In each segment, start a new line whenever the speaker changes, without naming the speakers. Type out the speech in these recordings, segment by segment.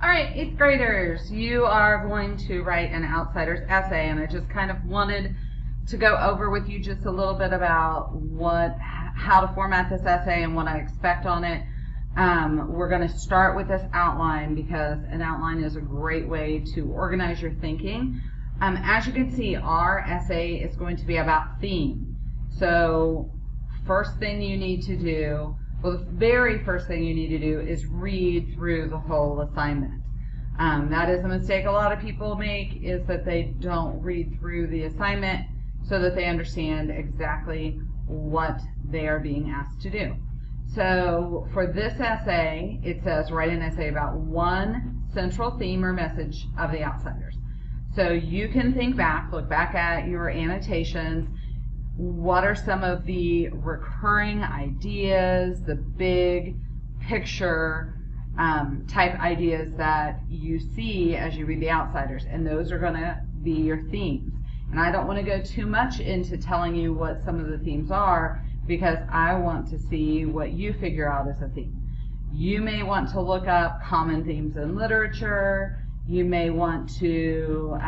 All right, 8th graders, you are going to write an outsider's essay, and I just kind of wanted to go over with you just a little bit about how to format this essay and what I expect on it. We're going to start with this outline because an outline is a great way to organize your thinking. As you can see, our essay is going to be about theme. So first thing you need to do, well, the very first thing you need to do is read through the whole assignment. That is a mistake a lot of people make, is that they don't read through the assignment so that they understand exactly what they are being asked to do. So for this essay, it says write an essay about one central theme or message of The Outsiders. So you can think back, look back at your annotations. What are some of the recurring ideas, the big picture type ideas that you see as you read The Outsiders? And those are going to be your themes. And I don't want to go too much into telling you what some of the themes are because I want to see what you figure out as a theme. You may want to look up common themes in literature. You may want to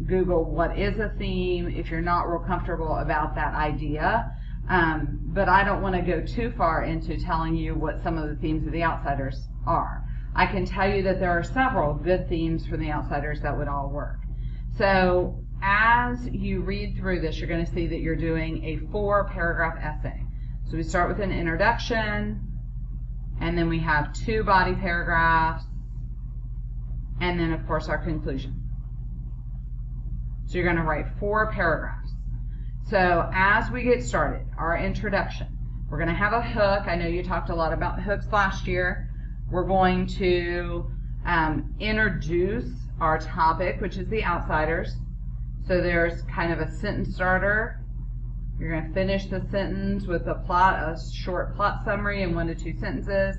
Google what is a theme if you're not real comfortable about that idea. But I don't want to go too far into telling you what some of the themes of The Outsiders are. I can tell you that there are several good themes from The Outsiders that would all work. So as you read through this, you're going to see that you're doing a 4-paragraph essay. So we start with an introduction, and then we have 2 body paragraphs, and then of course our conclusion. So you're going to write 4 paragraphs. So as we get started, our introduction, we're going to have a hook. I know you talked a lot about hooks last year. We're going to introduce our topic, which is The Outsiders. So there's kind of a sentence starter. You're going to finish the sentence with a short plot summary in 1 to 2 sentences.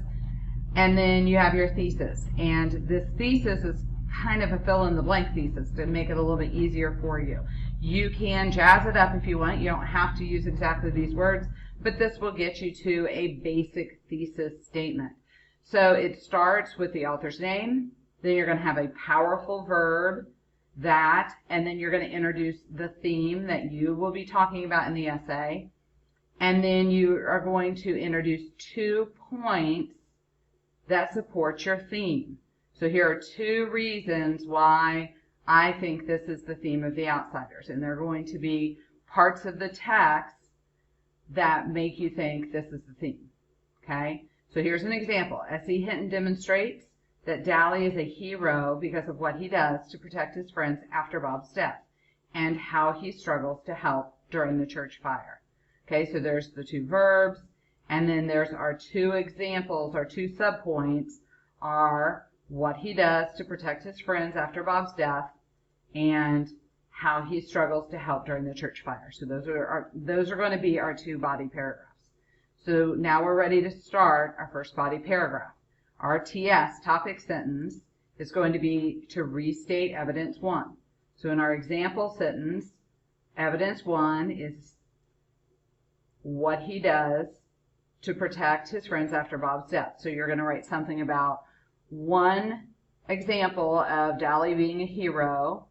And then you have your thesis. And this thesis is kind of a fill-in-the-blank thesis to make it a little bit easier for you. You can jazz it up if you want. You don't have to use exactly these words, but this will get you to a basic thesis statement. So it starts with the author's name, then you're going to have a powerful verb, that, and then you're going to introduce the theme that you will be talking about in the essay, and then you are going to introduce 2 points that support your theme. So here are 2 reasons why I think this is the theme of The Outsiders, and they're going to be parts of the text that make you think this is the theme. Okay? So here's an example. S.E. Hinton demonstrates that Dally is a hero because of what he does to protect his friends after Bob's death, and how he struggles to help during the church fire. Okay, so there's the 2 verbs, and then there's our 2 examples, our 2 subpoints are what he does to protect his friends after Bob's death, and how he struggles to help during the church fire. So those are going to be our 2 body paragraphs. So now we're ready to start our first body paragraph. Our TS, topic sentence, is going to be to restate evidence 1. So in our example sentence, evidence 1 is what he does to protect his friends after Bob's death. So you're going to write something about one example of Dally being a hero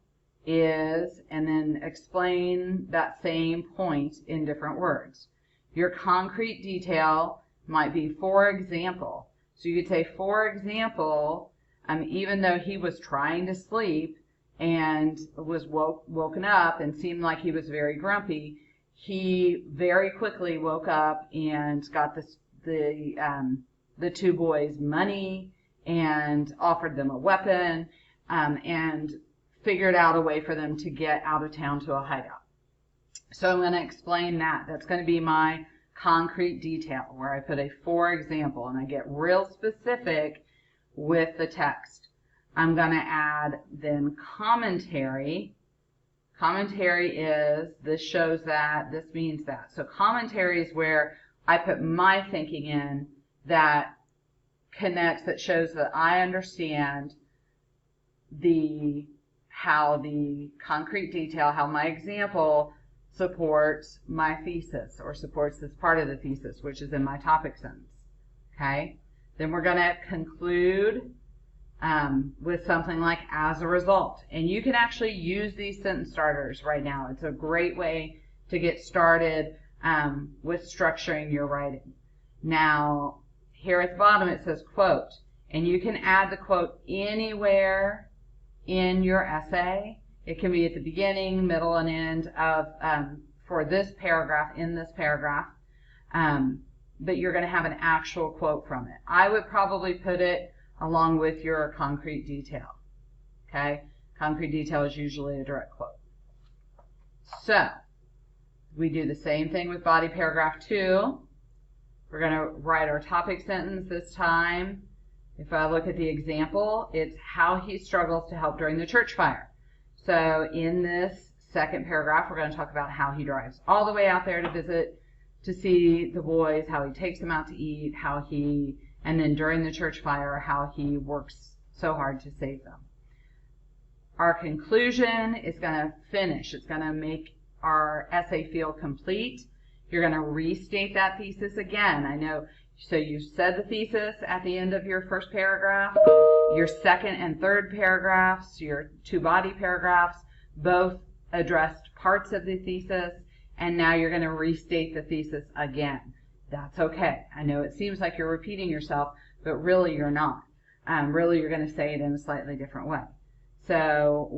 is, and then explain that same point in different words. Your concrete detail might be for example. So you could say, for example, even though he was trying to sleep and was woken up and seemed like he was very grumpy, he very quickly woke up and got the 2 boys money and offered them a weapon and figured out a way for them to get out of town to a hideout. So I'm going to explain that. That's going to be my concrete detail, where I put a for example, and I get real specific with the text. I'm going to add then commentary. Commentary is, this shows that, this means that. So commentary is where I put my thinking in that connects, that shows that I understand how the concrete detail, how my example supports my thesis, or supports this part of the thesis, which is in my topic sentence. Okay? Then we're going to conclude with something like as a result. And you can actually use these sentence starters right now. It's a great way to get started with structuring your writing. Now, here at the bottom it says quote, and you can add the quote anywhere in your essay. It can be at the beginning, middle, and end of for this paragraph, in this paragraph, but you're going to have an actual quote from it. I would probably put it along with your concrete detail. Okay? Concrete detail is usually a direct quote. So, we do the same thing with body paragraph 2. We're going to write our topic sentence this time. If I look at the example, it's how he struggles to help during the church fire. So in this second paragraph, we're going to talk about how he drives all the way out there to see the boys, how he takes them out to eat, and then during the church fire, how he works so hard to save them. Our conclusion is going to finish. It's going to make our essay feel complete. You're going to restate that thesis again. I know, so you said the thesis at the end of your first paragraph. Your second and third paragraphs, your 2 body paragraphs, both addressed parts of the thesis, and now you're going to restate the thesis again. That's okay. I know it seems like you're repeating yourself, but really you're not. Really you're going to say it in a slightly different way. So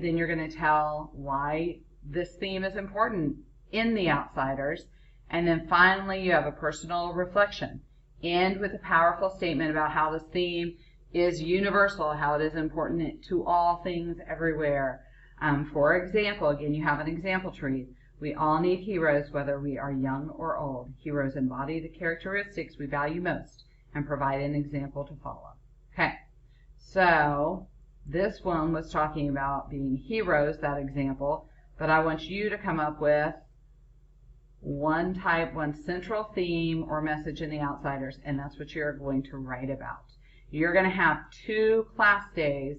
then you're going to tell why this theme is important in The Outsiders, and then finally you have a personal reflection. End with a powerful statement about how this theme is universal, how it is important to all things everywhere. For example, again, you have an example to read. We all need heroes, whether we are young or old. Heroes embody the characteristics we value most and provide an example to follow. Okay, so this one was talking about being heroes, that example, but I want you to come up with one central theme or message in The Outsiders, and that's what you're going to write about. You're going to have 2 class days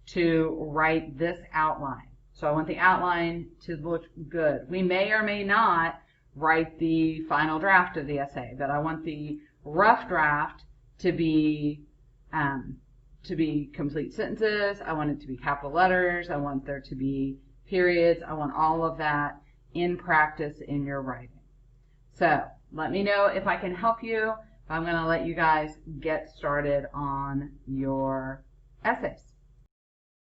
to write this outline. So I want the outline to look good. We may or may not write the final draft of the essay, but I want the rough draft to be complete sentences. I want it to be capital letters. I want there to be periods. I want all of that in practice in your writing. So let me know if I can help you. I'm going to let you guys get started on your essays.